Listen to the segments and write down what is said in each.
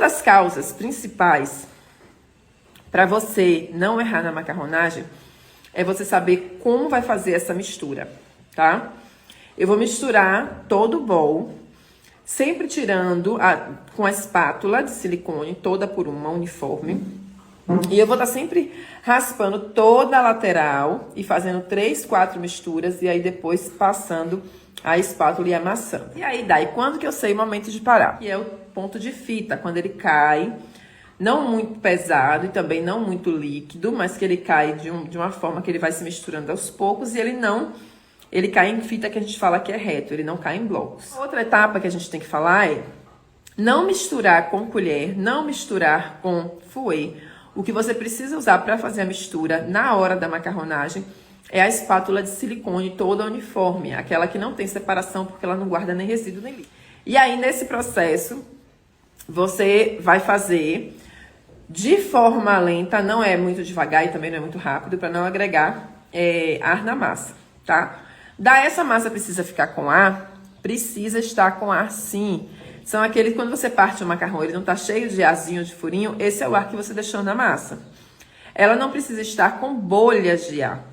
das causas principais para você não errar na macarronagem é você saber como vai fazer essa mistura, tá? Eu vou misturar todo o bowl, sempre tirando com a espátula de silicone, toda por uma, uniforme. E eu vou estar sempre raspando toda a lateral e fazendo 3, 4 misturas e aí depois passando a espátula e amassando. E aí dá, e quando que eu sei o momento de parar? Que é o ponto de fita, quando ele cai, não muito pesado e também não muito líquido, mas que ele cai de uma forma que ele vai se misturando aos poucos e ele cai em fita que a gente fala que é reto, ele não cai em blocos. Outra etapa que a gente tem que falar é não misturar com colher, não misturar com fouet. O que você precisa usar para fazer a mistura na hora da macarronagem é a espátula de silicone toda uniforme, aquela que não tem separação porque ela não guarda nem resíduo nem líquido. E aí, nesse processo, você vai fazer de forma lenta, não é muito devagar e também não é muito rápido, para não agregar ar na massa, tá? Essa massa precisa ficar com ar? Precisa estar com ar, sim. São aqueles, quando você parte o macarrão, ele não tá cheio de arzinho, de furinho, esse é o ar que você deixou na massa. Ela não precisa estar com bolhas de ar.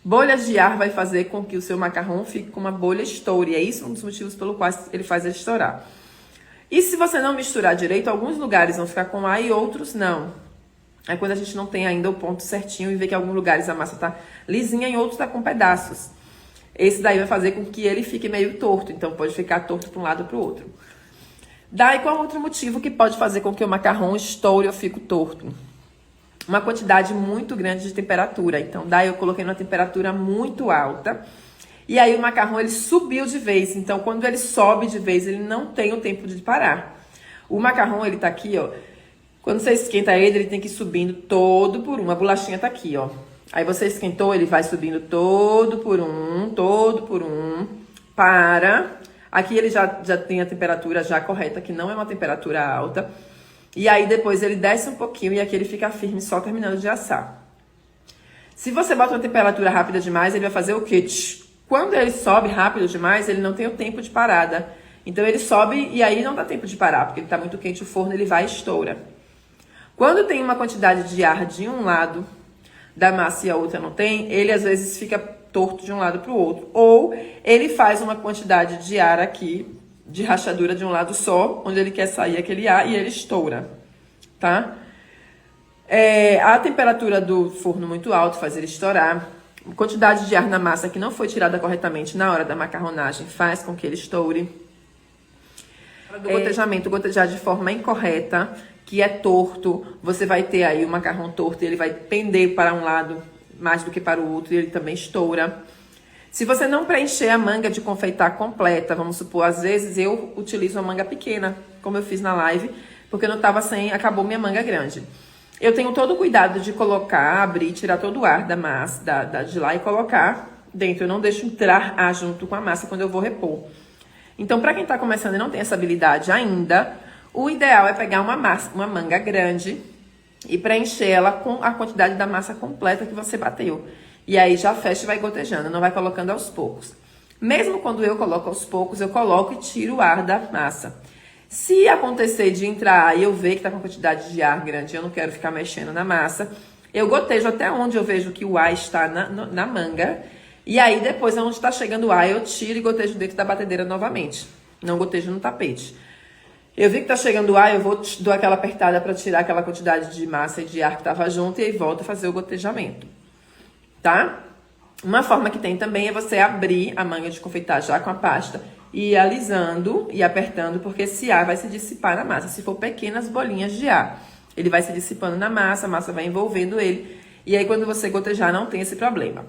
Bolhas de ar vai fazer com que o seu macarrão fique com uma bolha estoure. É isso um dos motivos pelo qual ele faz ele estourar. E se você não misturar direito, alguns lugares vão ficar com ar e outros não. É quando a gente não tem ainda o ponto certinho e vê que em alguns lugares a massa tá lisinha, em outros tá com pedaços. Esse daí vai fazer com que ele fique meio torto, então pode ficar torto para um lado ou para o outro. Daí qual outro motivo que pode fazer com que o macarrão estoure ou fique torto? Uma quantidade muito grande de temperatura. Então, daí eu coloquei numa temperatura muito alta. E aí o macarrão, ele subiu de vez. Então, quando ele sobe de vez, ele não tem o tempo de parar. O macarrão, ele tá aqui, ó. Quando você esquenta ele tem que ir subindo todo por um. A bolachinha tá aqui, ó. Aí você esquentou, ele vai subindo todo por um. Para. Aqui ele já tem a temperatura já correta, que não é uma temperatura alta. E aí depois ele desce um pouquinho e aqui ele fica firme só terminando de assar. Se você bota uma temperatura rápida demais, ele vai fazer o quê? Quando ele sobe rápido demais, ele não tem o tempo de parada. Então ele sobe e aí não dá tempo de parar, porque ele tá muito quente o forno, ele vai e estoura. Quando tem uma quantidade de ar de um lado da massa e a outra não tem, ele às vezes fica torto de um lado para o outro. Ou ele faz uma quantidade de ar aqui, de rachadura de um lado só, onde ele quer sair aquele ar e ele estoura, tá? A temperatura do forno muito alto faz ele estourar. A quantidade de ar na massa que não foi tirada corretamente na hora da macarronagem faz com que ele estoure. Do gotejamento, gotejar de forma incorreta, que é torto, você vai ter aí o macarrão torto e ele vai pender para um lado mais do que para o outro e ele também estoura. Se você não preencher a manga de confeitar completa, vamos supor, às vezes eu utilizo uma manga pequena, como eu fiz na live, porque eu não tava acabou minha manga grande. Eu tenho todo o cuidado de colocar, abrir, tirar todo o ar da massa, de lá e colocar dentro. Eu não deixo entrar ar junto com a massa quando eu vou repor. Então, para quem tá começando e não tem essa habilidade ainda, o ideal é pegar uma manga grande e preencher ela com a quantidade da massa completa que você bateu. E aí já fecha e vai gotejando, não vai colocando aos poucos. Mesmo quando eu coloco aos poucos, eu coloco e tiro o ar da massa. Se acontecer de entrar e eu ver que tá com quantidade de ar grande, eu não quero ficar mexendo na massa, eu gotejo até onde eu vejo que o ar está na manga. E aí depois, onde está chegando o ar, eu tiro e gotejo dentro da batedeira novamente. Não gotejo no tapete. Eu vi que tá chegando o ar, eu dou aquela apertada para tirar aquela quantidade de massa e de ar que tava junto e aí volto a fazer o gotejamento. Tá? Uma forma que tem também é você abrir a manga de confeitar já com a pasta e ir alisando e apertando, porque esse ar vai se dissipar na massa. Se for pequenas bolinhas de ar, ele vai se dissipando na massa, a massa vai envolvendo ele. E aí quando você gotejar não tem esse problema.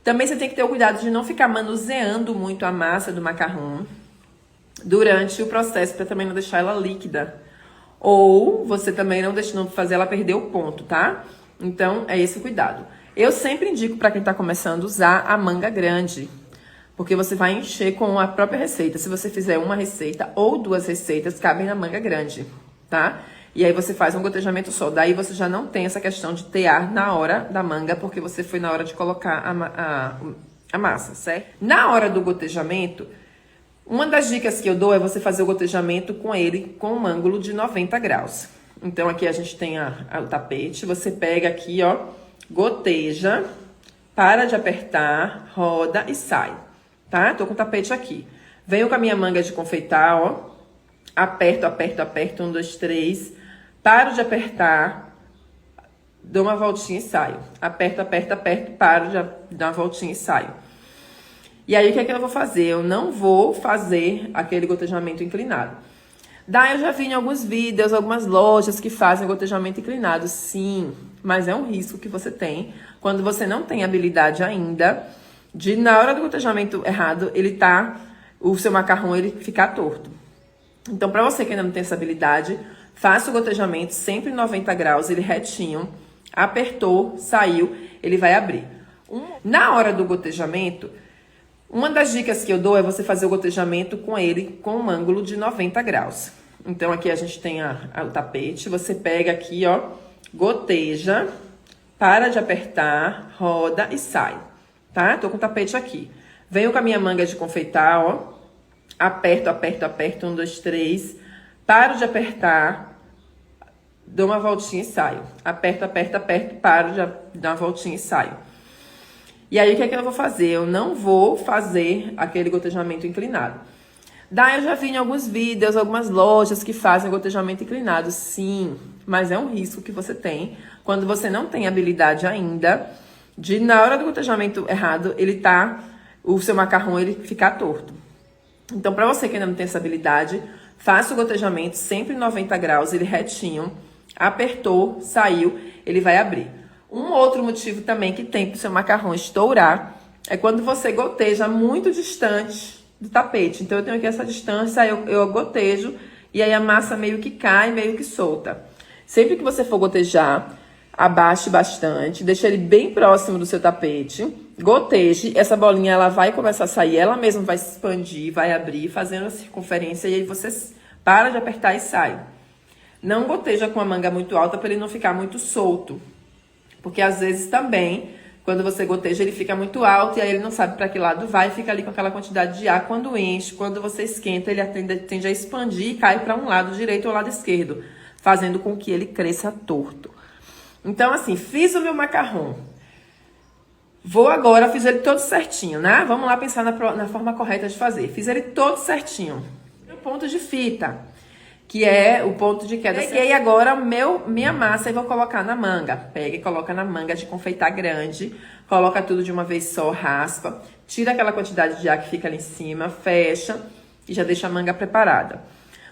Também você tem que ter o cuidado de não ficar manuseando muito a massa do macarrão durante o processo, para também não deixar ela líquida. Ou você também não fazer ela perder o ponto, tá? Então é esse o cuidado. Eu sempre indico para quem tá começando usar a manga grande, porque você vai encher com a própria receita. Se você fizer uma receita ou 2 receitas, cabem na manga grande, tá? E aí você faz um gotejamento só. Daí você já não tem essa questão de ter ar na hora da manga, porque você foi na hora de colocar a massa, certo? Na hora do gotejamento, uma das dicas que eu dou é você fazer o gotejamento com ele com um ângulo de 90 graus. Então, aqui a gente tem o tapete. Você pega aqui, ó, goteja, para de apertar, roda e sai, tá? Tô com o tapete aqui. Venho com a minha manga de confeitar, ó. Aperto, aperto, aperto. 1, 2, 3. Paro de apertar. Dou uma voltinha e saio. Aperto, aperto, aperto. Paro de dar uma voltinha e saio. E aí, o que é que eu vou fazer? Eu não vou fazer aquele gotejamento inclinado. Daí, eu já vi em alguns vídeos, algumas lojas que fazem gotejamento inclinado. Sim, mas é um risco que você tem quando você não tem habilidade ainda de, na hora do gotejamento errado, o seu macarrão ele ficar torto. Então, para você que ainda não tem essa habilidade, faça o gotejamento sempre em 90 graus, ele retinho, apertou, saiu, ele vai abrir. Na hora do gotejamento, uma das dicas que eu dou é você fazer o gotejamento com ele com um ângulo de 90 graus. Então, aqui a gente tem o tapete, você pega aqui, ó, goteja, para de apertar, roda e sai, tá? Tô com o tapete aqui. Venho com a minha manga de confeitar, ó. Aperto, aperto, aperto. 1, 2, 3. Paro de apertar. Dou uma voltinha e saio. Aperto, aperto, aperto. Paro de dar uma voltinha e saio. E aí, o que é que eu vou fazer? Eu não vou fazer aquele gotejamento inclinado. Daí, eu já vi em alguns vídeos, algumas lojas que fazem gotejamento inclinado. Sim, mas é um risco que você tem quando você não tem habilidade ainda de, na hora do gotejamento errado, o seu macarrão ele ficar torto. Então, para você que ainda não tem essa habilidade, faça o gotejamento sempre em 90 graus, ele retinho, apertou, saiu, ele vai abrir. Um outro motivo também que tem para o seu macarrão estourar é quando você goteja muito distante do tapete. Então, eu tenho aqui essa distância, eu gotejo e aí a massa meio que cai, meio que solta. Sempre que você for gotejar, abaixe bastante, deixe ele bem próximo do seu tapete, goteje, essa bolinha ela vai começar a sair, ela mesma vai se expandir, vai abrir, fazendo a circunferência e aí você para de apertar e sai. Não goteja com a manga muito alta para ele não ficar muito solto, porque às vezes também, quando você goteja, ele fica muito alto e aí ele não sabe para que lado vai, fica ali com aquela quantidade de ar. Quando enche, quando você esquenta, ele tende a expandir e cai para um lado direito ou lado esquerdo, fazendo com que ele cresça torto. Então, assim, fiz o meu macarrão. Vou agora, fiz ele todo certinho, né? Vamos lá pensar na forma correta de fazer. Fiz ele todo certinho. O ponto de fita, que é o ponto de queda. Peguei agora minha massa e vou colocar na manga. Pega e coloca na manga de confeitar grande. Coloca tudo de uma vez só, raspa. Tira aquela quantidade de ar que fica ali em cima, fecha e já deixa a manga preparada.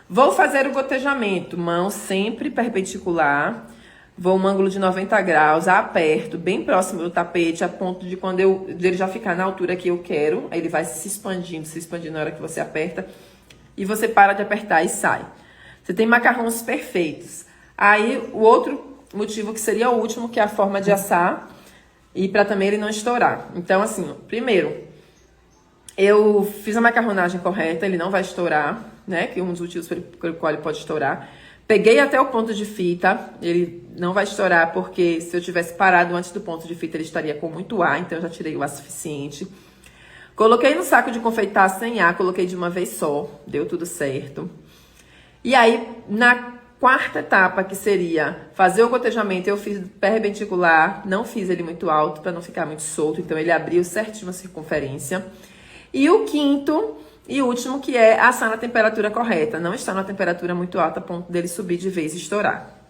Vou fazer o gotejamento. Mão sempre perpendicular. Vou um ângulo de 90 graus, aperto bem próximo do tapete, a ponto de quando ele já ficar na altura que eu quero, aí ele vai se expandindo na hora que você aperta, e você para de apertar e sai. Você tem macarrões perfeitos. Aí, o outro motivo que seria o último, que é a forma de assar, e para também ele não estourar. Então, assim, primeiro, eu fiz a macarronagem correta, ele não vai estourar, né, que é um dos motivos pelo qual ele pode estourar. Peguei até o ponto de fita, ele não vai estourar porque se eu tivesse parado antes do ponto de fita ele estaria com muito ar, então eu já tirei o ar suficiente. Coloquei no saco de confeitar sem ar, coloquei de uma vez só, deu tudo certo. E aí, na quarta etapa, que seria fazer o gotejamento, eu fiz perpendicular, não fiz ele muito alto para não ficar muito solto, então ele abriu certinho a circunferência. E o quinto e último, que é assar na temperatura correta. Não está na temperatura muito alta a ponto dele subir de vez e estourar.